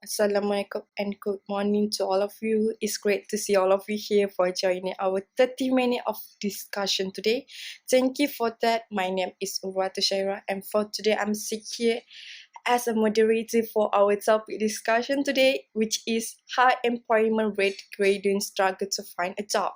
Assalamualaikum and good morning to all of you. It's great to see all of you here for joining our 30 minutes of discussion today. Thank you for that. My name is Urwatu Shaira, and for today I'm here as a moderator for our topic discussion today, which is high employment rate graduates struggle to find a job.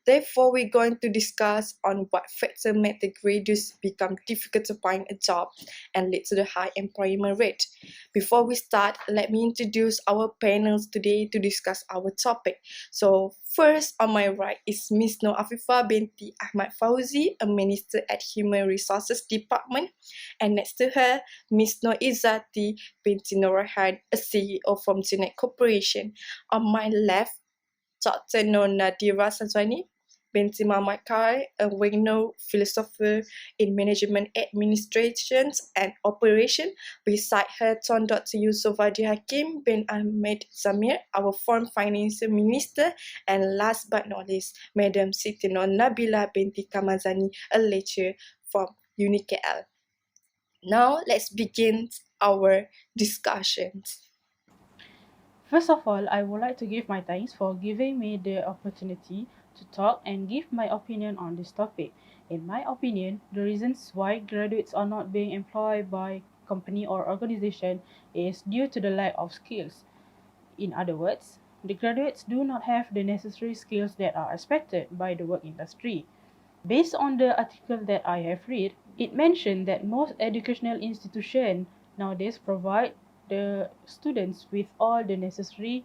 Therefore, we're going to discuss on what factors make the graduates become difficult to find a job and lead to the high employment rate. Before we start, let me introduce our panels today to discuss our topic. So first on my right is Ms. Nur Afifah binti Ahmad Fauzi, a minister at Human Resources Department. And next to her, Ms. Nur Izzati binti Norahan, a CEO from Genet Corporation. On my left, Dr. Nur Nadira Sanzwani binti Muhammad Kai, a well-known philosopher in management administration and operation. Beside her, Tuan Dr. Yusof Hadi Hakim bin Ahmed Zamir, our foreign finance minister. And last but not least, Madam Siti Nur Nabila binti Kamazani, a lecturer from UniKL. Now, let's begin our discussions. First of all, I would like to give my thanks for giving me the opportunity to talk and give my opinion on this topic. In my opinion, the reasons why graduates are not being employed by company or organization is due to the lack of skills. In other words, the graduates do not have the necessary skills that are expected by the work industry. Based on the article that I have read, it mentioned that most educational institutions nowadays provide the students with all the necessary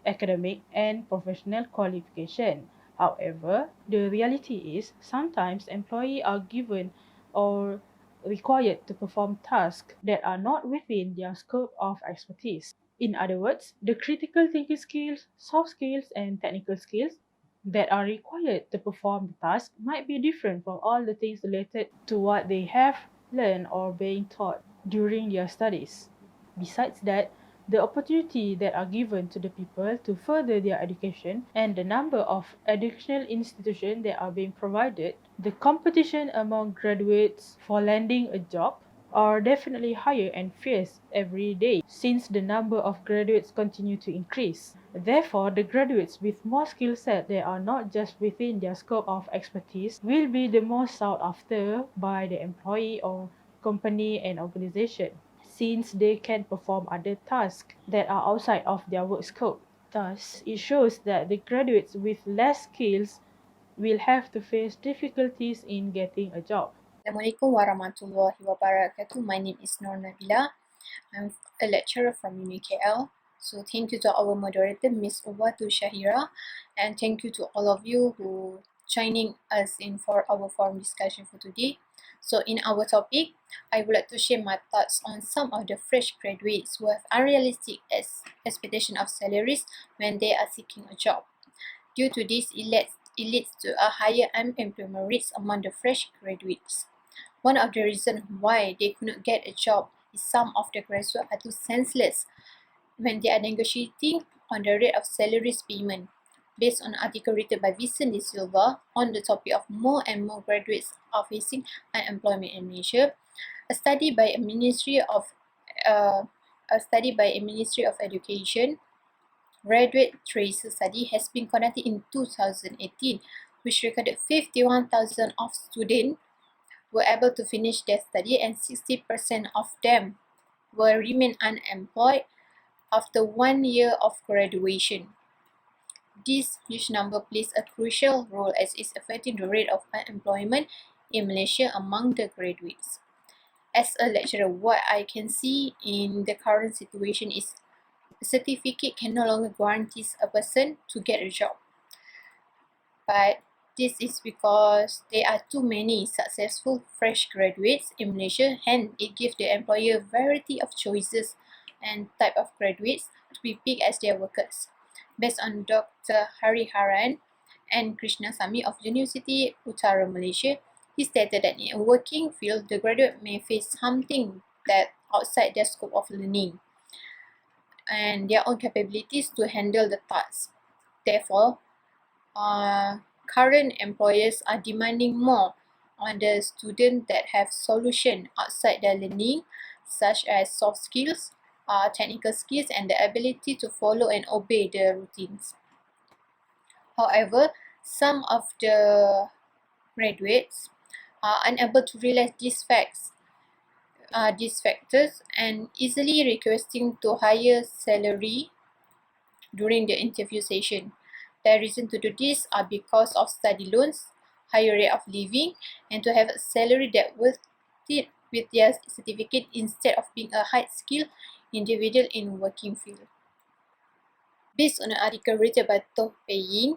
academic and professional qualification. However, the reality is sometimes employees are given or required to perform tasks that are not within their scope of expertise. In other words, the critical thinking skills, soft skills, and technical skills that are required to perform the task might be different from all the things related to what they have learned or being taught during their studies. Besides that, the opportunity that are given to the people to further their education and the number of educational institutions that are being provided, the competition among graduates for landing a job are definitely higher and fierce every day since the number of graduates continue to increase. Therefore, the graduates with more skill set that are not just within their scope of expertise will be the most sought after by the employee or company and organization, since they can perform other tasks that are outside of their work scope. Thus, it shows that the graduates with less skills will have to face difficulties in getting a job. Assalamualaikum warahmatullahi wabarakatuh. My name is Nur Nabila. I'm a lecturer from UniKL. So thank you to our moderator, Ms. Uwatu Shahira, and thank you to all of you who joining us in for our forum discussion for today. So in our topic, I would like to share my thoughts on some of the fresh graduates who have unrealistic expectation of salaries when they are seeking a job. Due to this, it leads to a higher unemployment rates among the fresh graduates. One of the reasons why they could not get a job is some of the graduates are too senseless when they are negotiating on the rate of salaries payment. Based on an article written by Vincent De Silva on the topic of more and more graduates are facing unemployment in Malaysia, a study by a Ministry of Education graduate tracer study has been conducted in 2018, which recorded 51,000 of students were able to finish their study and 60% of them will remain unemployed after 1 year of graduation. This huge number plays a crucial role as it's affecting the rate of unemployment in Malaysia among the graduates. As a lecturer, what I can see in the current situation is a certificate can no longer guarantee a person to get a job. But this is because there are too many successful fresh graduates in Malaysia, and it gives the employer a variety of choices and type of graduates to be picked as their workers. Based on Dr. Hariharan and Krishnasamy of University Utara Malaysia, he stated that in a working field, the graduate may face something that outside their scope of learning and their own capabilities to handle the task. Therefore, current employers are demanding more on the students that have solutions outside their learning, such as soft skills, technical skills and the ability to follow and obey the routines. However, some of the graduates are unable to realize these factors and easily requesting to higher salary during the interview session. The reason to do this are because of study loans, higher rate of living, and to have a salary that will fit with their certificate instead of being a high-skilled individual in working field. Based on an article written by Toh Pei,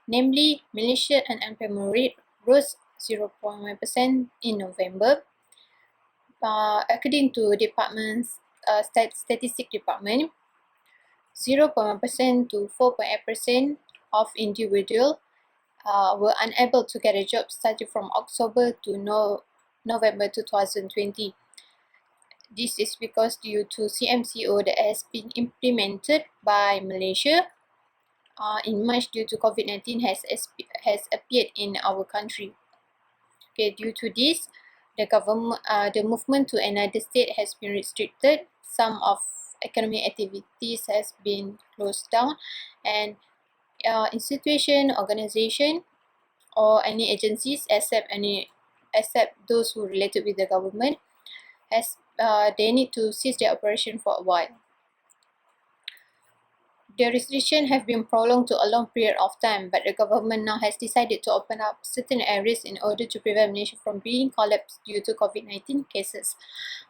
namely Malaysia unemployment rate rose 0.1% in November. According to Statistics Department, 0.1% to 4.8% of individuals were unable to get a job starting from October to November 2020. This is because due to CMCO that has been implemented by Malaysia in March due to COVID-19 has appeared in our country. Okay, due to this, the movement to another state has been restricted. Some of economic activities has been closed down, and institution, organization, or any agencies except those who related with the government they need to cease their operation for a while. The restriction have been prolonged to a long period of time, but the government now has decided to open up certain areas in order to prevent Malaysia from being collapsed due to COVID-19 cases.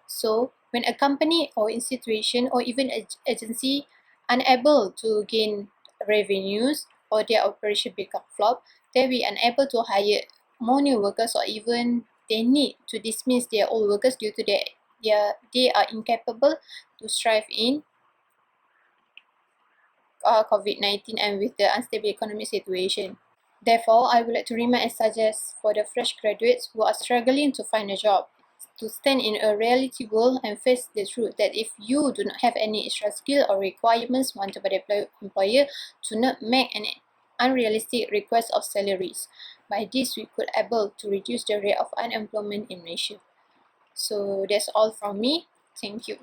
So, when a company or institution or even agency unable to gain revenues or their operation become flop, they will be unable to hire more new workers, or even they need to dismiss their old workers due to they are incapable to strive in COVID-19 and with the unstable economic situation. Therefore, I would like to remind and suggest for the fresh graduates who are struggling to find a job to stand in a reality world and face the truth that if you do not have any extra skill or requirements wanted by the employer, to not make an unrealistic request of salaries. By this, we could able to reduce the rate of unemployment in Malaysia. So that's all from me. Thank you.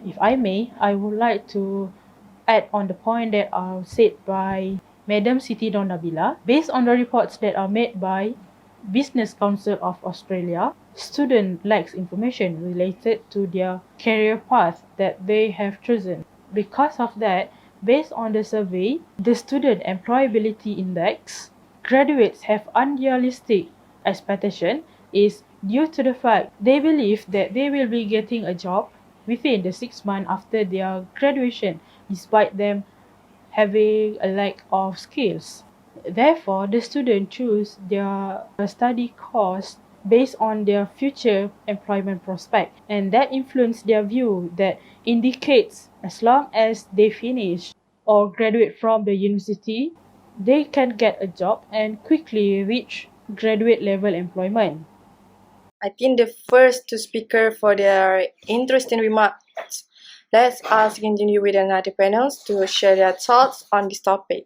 If I may, I would like to add on the point that are said by Madam Siti Don Nabila. Based on the reports that are made by Business Council of Australia, student lacks information related to their career path that they have chosen. Because of that, based on the survey, the Student Employability Index, graduates have unrealistic expectation is due to the fact they believe that they will be getting a job within the 6 months after their graduation, despite them having a lack of skills. Therefore, the student choose their study course based on their future employment prospect, and that influence their view that indicates as long as they finish or graduate from the university, they can get a job and quickly reach graduate level employment. I think the first two speaker for their interesting remarks. Let's us continue with another panels to share their thoughts on this topic.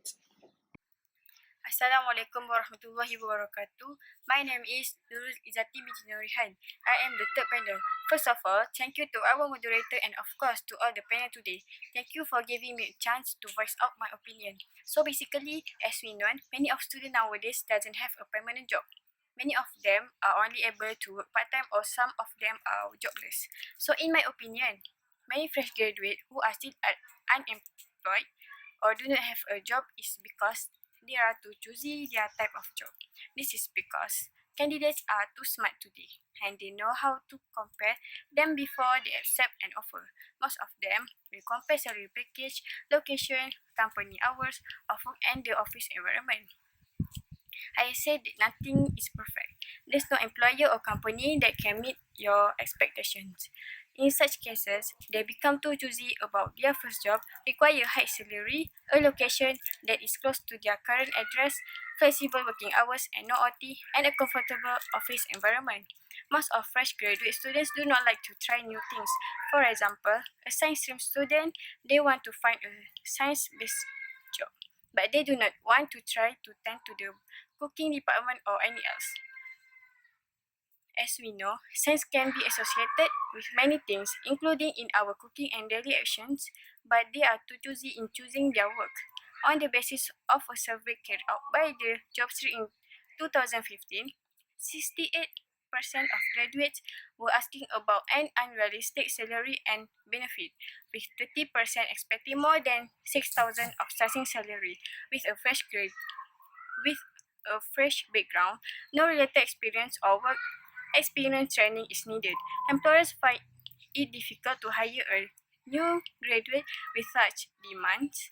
Assalamualaikum warahmatullahi wabarakatuh. My name is Nurul Izzati binti Nurihan. I am the third panel. First of all, thank you to our moderator and of course to all the panel today. Thank you for giving me a chance to voice out my opinion. So basically, as we know, many of students nowadays doesn't have a permanent job. Many of them are only able to work part-time or some of them are jobless. So in my opinion, many fresh graduates who are still unemployed or do not have a job is because they are too choosy their type of job. This is because candidates are too smart today and they know how to compare them before they accept an offer. Most of them will compare salary package, location, company hours of work, and the office environment. I said that nothing is perfect. There's no employer or company that can meet your expectations. In such cases, they become too choosy about their first job, require high salary, a location that is close to their current address, flexible working hours and no OT, and a comfortable office environment. Most of fresh graduate students do not like to try new things. For example, a science stream student, they want to find a science-based job, but they do not want to try to tend to the cooking department or any else. As we know, science can be associated with many things, including in our cooking and daily actions, but they are too choosy in choosing their work. On the basis of a survey carried out by the Jobstreet in 2015, 68% of graduates were asking about an unrealistic salary and benefit, with 30% expecting more than 6,000 of starting salary. With a fresh background, no related experience or work experience training is needed. Employers find it difficult to hire a new graduate with such demands.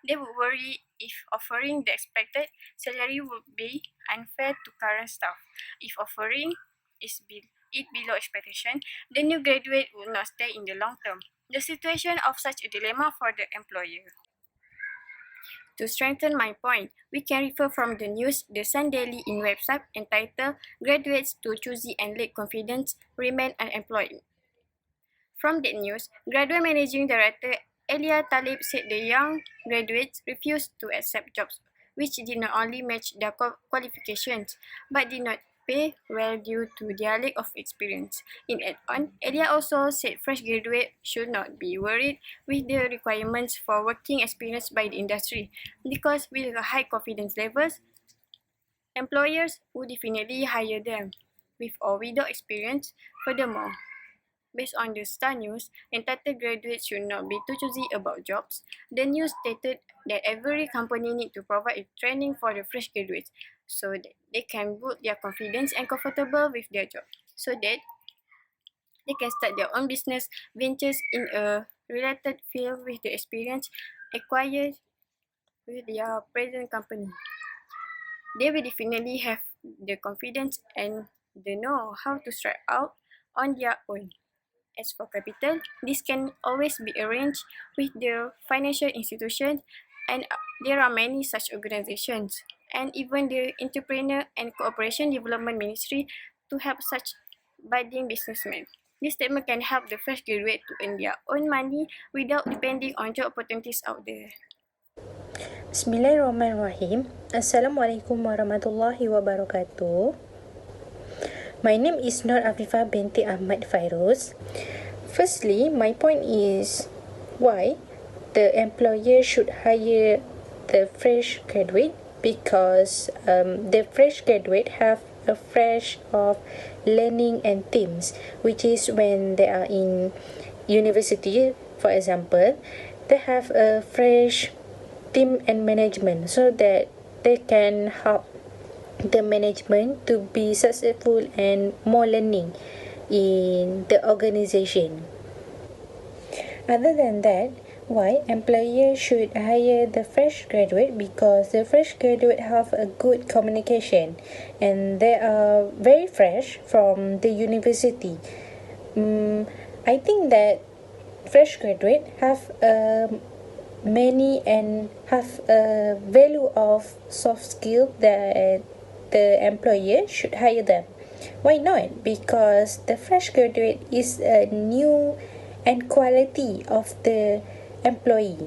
They would worry if offering the expected salary would be unfair to current staff. If offering it below expectation, the new graduate would not stay in the long term. The situation of such a dilemma for the employer. To strengthen my point, we can refer from the news the Sun Daily in website entitled Graduates Too Choosy and Lack Confidence Remain Unemployed. From that news, graduate managing director Elia Talib said the young graduates refused to accept jobs which did not only match their qualifications but did not pay well due to their lack of experience. In add-on, Elia also said fresh graduates should not be worried with the requirements for working experience by the industry because with high confidence levels, employers would definitely hire them with or without experience. Furthermore, based on the Star News, entitled graduates should not be too choosy about jobs. The news stated that every company needs to provide training for the fresh graduates so that they can build their confidence and comfortable with their job, so that they can start their own business ventures in a related field with the experience acquired with their present company. They will definitely have the confidence and the know how to strike out on their own. As for capital, this can always be arranged with the financial institution, and there are many such organizations, and even the Entrepreneur and Cooperation Development Ministry to help such budding businessmen. This statement can help the fresh graduate to earn their own money without depending on job opportunities out there. Bismillahirrahmanirrahim. Assalamualaikum warahmatullahi wabarakatuh. My name is Nur Afifah binti Ahmad Fairuz. Firstly, my point is why the employer should hire the fresh graduate, because the fresh graduate have a fresh of learning and themes, which is when they are in university, for example, they have a fresh team and management so that they can help the management to be successful and more learning in the organization. Other than that, why employer should hire the fresh graduate? Because the fresh graduate have a good communication and they are very fresh from the university. I think that fresh graduate have many and have a value of soft skill that the employer should hire them. Why not? Because the fresh graduate is a new and quality of the employee.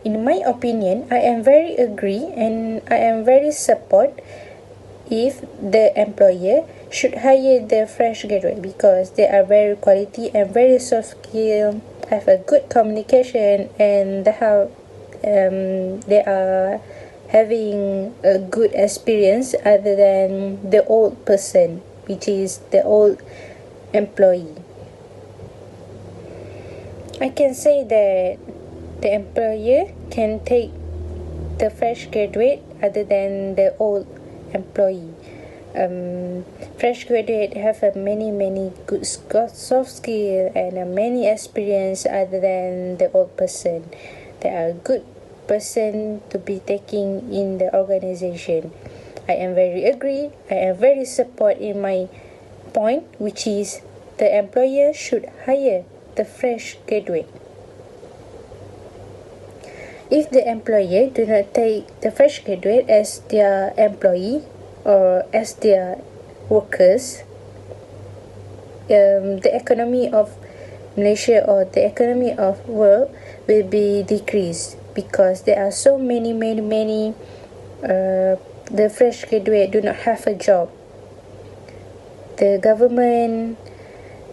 In my opinion, I am very agree and I am very support if the employer should hire the fresh graduate because they are very quality and very soft skill, have a good communication, and they are having a good experience other than the old person, which is the old employee. I can say that the employer can take the fresh graduate other than the old employee. Fresh graduate have a many good soft skill and many experience other than the old person. They are good person to be taking in the organization. I am very agree. I am very support in my point, which is the employer should hire the fresh graduate. If the employer do not take the fresh graduate as their employee or as their workers, the economy of Malaysia or the economy of world will be decreased because there are so many the fresh graduate do not have a job. the government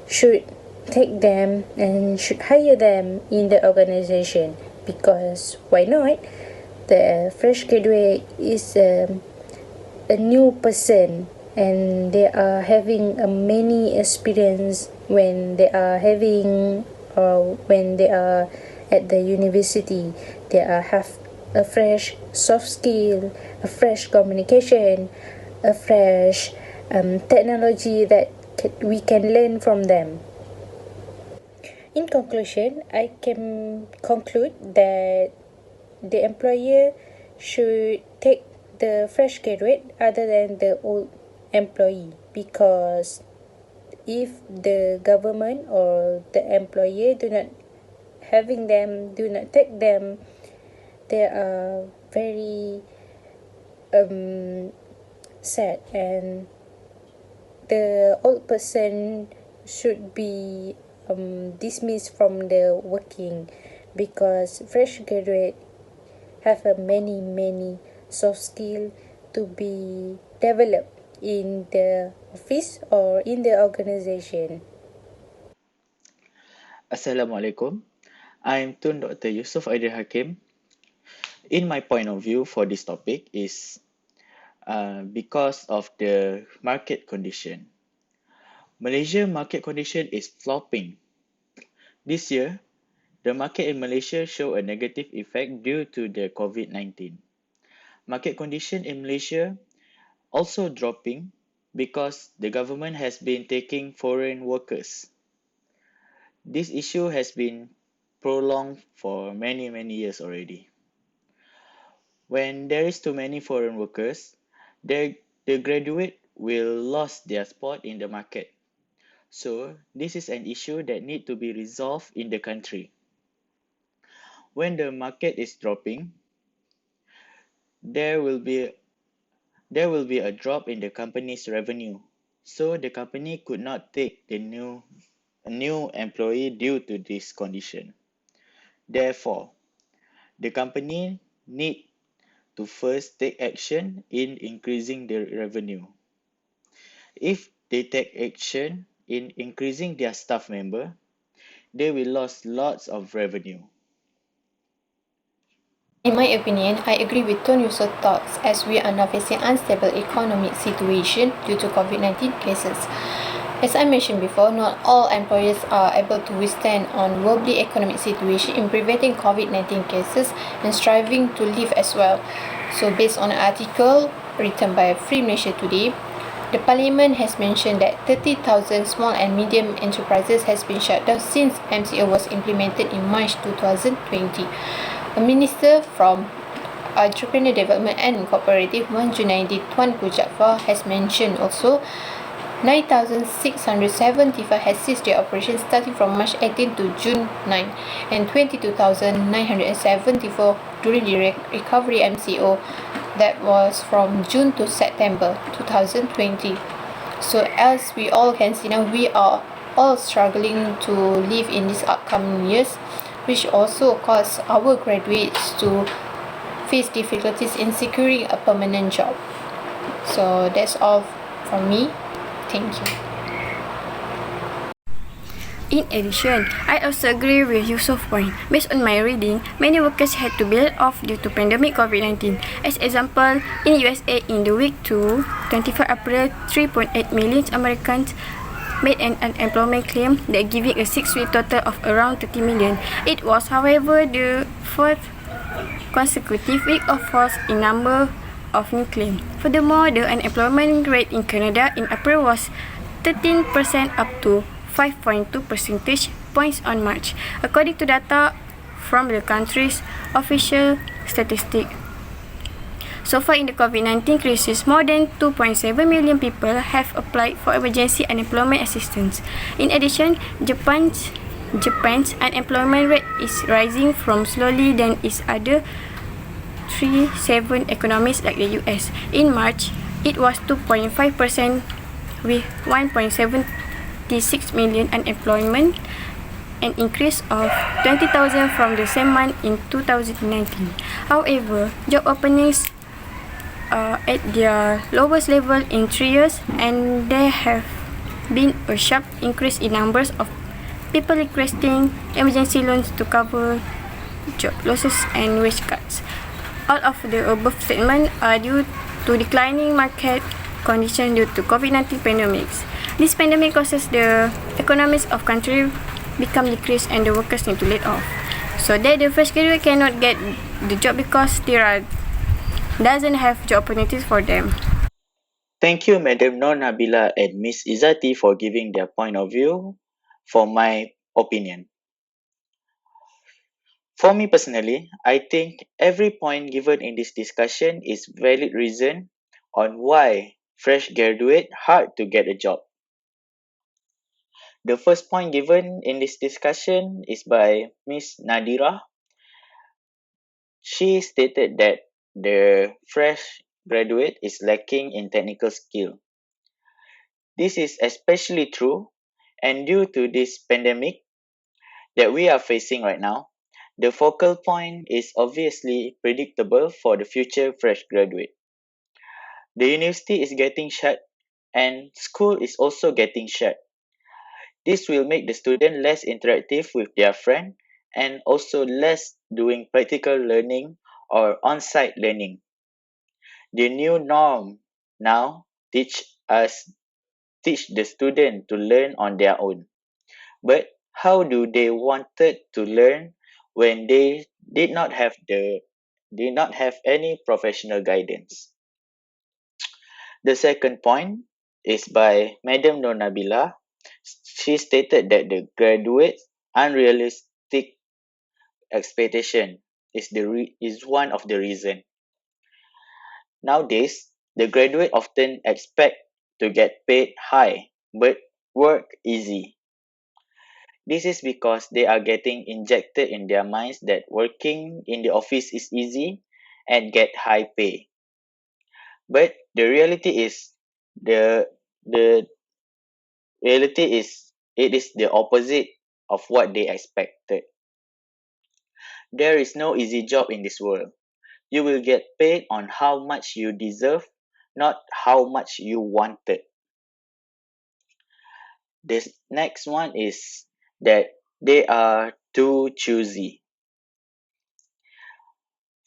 should take them and should hire them in the organization, because why not? The fresh graduate is a new person, and they are having a many experience when they are having when they are at the university. They are have a fresh soft skill, a fresh communication, a fresh technology that we can learn from them. In conclusion, I can conclude that the employer should take the fresh graduate other than the old employee, because if the government or the employer do not take them, they are very sad, and the old person should be dismissed from the working, because fresh graduate have a many soft skill to be developed in the office or in the organization. Assalamualaikum. I'm Tun Dr. Yusuf Aidil Hakim. In my point of view for this topic is because of the market condition. Malaysia market condition is flopping. This year, the market in Malaysia show a negative effect due to the COVID-19. Market condition in Malaysia also dropping because the government has been taking foreign workers. This issue has been prolonged for many years already. When there is too many foreign workers, the graduate will lose their spot in the market. So this is an issue that need to be resolved in the country. When the market is dropping, there will be a drop in the company's revenue. So the company could not take a new employee due to this condition. Therefore, the company need to first take action in increasing the revenue. If they take action in increasing their staff member, they will lose lots of revenue. In my opinion, I agree with Tun Yusuf's thoughts, as we are now facing unstable economic situation due to COVID-19 cases. As I mentioned before, not all employers are able to withstand on wobbly economic situation in preventing COVID-19 cases and striving to live as well. So based on an article written by Free Malaysia Today, the Parliament has mentioned that 30,000 small and medium enterprises has been shut down since MCO was implemented in March 2020. A minister from Entrepreneur Development and Cooperative, Wan Junaidi Tuanku Jaafar, has mentioned also 9,675 has ceased their operations starting from March 18 to June 9, and 22,974 during the recovery MCO that was from June to September 2020. So as we all can see now, we are all struggling to live in these upcoming years, which also cause our graduates to face difficulties in securing a permanent job. So that's all from me. Thank you. In addition, I also agree with Yusuf's point. Based on my reading, many workers had to be laid off due to pandemic COVID-19. As example, in USA, in the week to 25 April, 3.8 million Americans made an unemployment claim that giving a 6-week total of around 30 million. It was, however, the fourth consecutive week of falls in number of new claims. Furthermore, the unemployment rate in Canada in April was 13% up to 5.2 percentage points on March, according to data from the country's official statistics. So far in the COVID-19 crisis, more than 2.7 million people have applied for emergency unemployment assistance. In addition, Japan's unemployment rate is rising from slowly than its other 3-7 economies like the US. In March, it was 2.5% with 1.76 million unemployment, an increase of 20,000 from the same month in 2019. However, job openings are at their lowest level in 3 years, and there have been a sharp increase in numbers of people requesting emergency loans to cover job losses and wage cuts. All of the above statements are due to declining market conditions due to COVID-19 pandemics. This pandemic causes the economies of country become decreased and the workers need to laid off. So that the fresh graduate cannot get the job because doesn't have job opportunities for them. Thank you, Madam Nur Nabila and Miss Izzati for giving their point of view for my opinion. For me personally, I think every point given in this discussion is valid reason on why fresh graduate hard to get a job. The first point given in this discussion is by Miss Nadira. She stated that the fresh graduate is lacking in technical skill. This is especially true and due to this pandemic that we are facing right now. The focal point is obviously predictable for the future fresh graduate. The university is getting shut and school is also getting shut. This will make the student less interactive with their friend and also less doing practical learning or on-site learning. The new norm now teach the student to learn on their own. But how do they wanted to learn when they did not have any professional guidance? The second point is by Madam Nur Nabila. She stated that the graduates' unrealistic expectation is one of the reason. Nowadays, the graduate often expect to get paid high but work easy. This is because they are getting injected in their minds that working in the office is easy and get high pay. But the the reality is it is the opposite of what they expected. There is no easy job in this world. You will get paid on how much you deserve, not how much you wanted. This next one is that they are too choosy.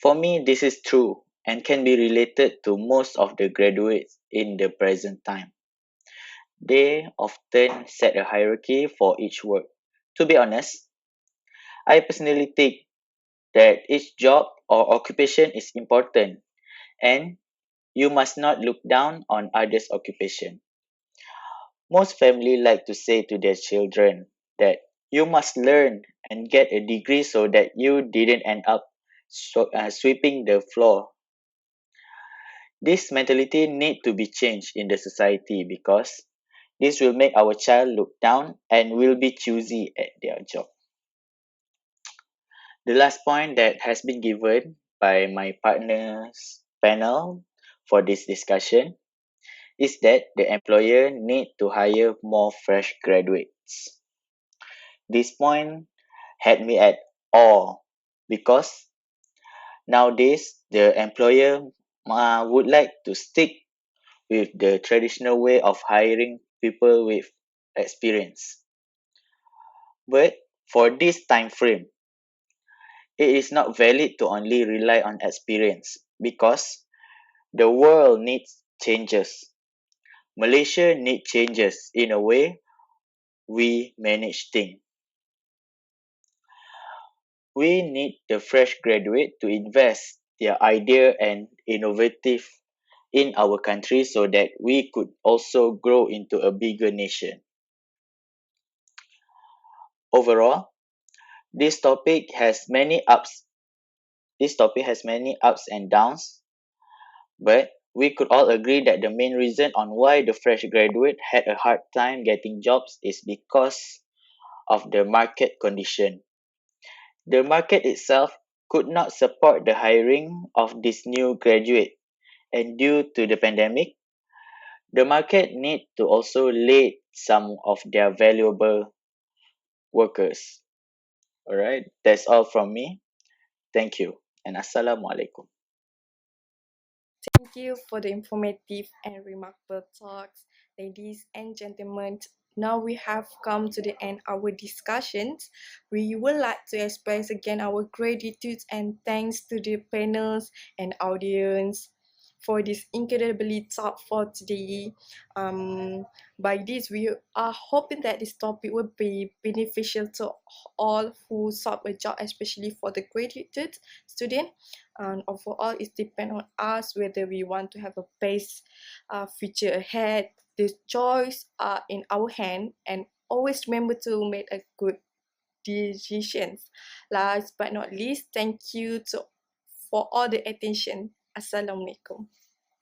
For me, this is true and can be related to most of the graduates in the present time. They often set a hierarchy for each work. To be honest, I personally think that each job or occupation is important and you must not look down on others' occupation. Most families like to say to their children that you must learn and get a degree so that you didn't end up sweeping the floor. This mentality need to be changed in the society because this will make our child look down and will be choosy at their job. The last point that has been given by my partners panel for this discussion is that the employer need to hire more fresh graduates. This point had me at awe because nowadays the employer would like to stick with the traditional way of hiring people with experience. But for this time frame, it is not valid to only rely on experience because the world needs changes. Malaysia needs changes in a way we manage things. We need the fresh graduate to invest their idea and innovative in our country so that we could also grow into a bigger nation. Overall, this topic has many ups. This topic has many ups and downs, but we could all agree that the main reason on why the fresh graduate had a hard time getting jobs is because of the market condition. The market itself could not support the hiring of this new graduate, and due to the pandemic, the market need to also lay some of their valuable workers. Alright, that's all from me. Thank you and Assalamualaikum. Thank you for the informative and remarkable talks Ladies and gentlemen, now we have come to the end of our discussions. We would like to express again our gratitude and thanks to the panels and audience for this incredibly talk for today. By this, we are hoping that this topic will be beneficial to all who sought a job, especially for the graduate student. And overall, it depends on us whether we want to have a best future ahead. The choice are in our hand, and always remember to make a good decisions. Last but not least, thank you for all the attention. Assalamualaikum.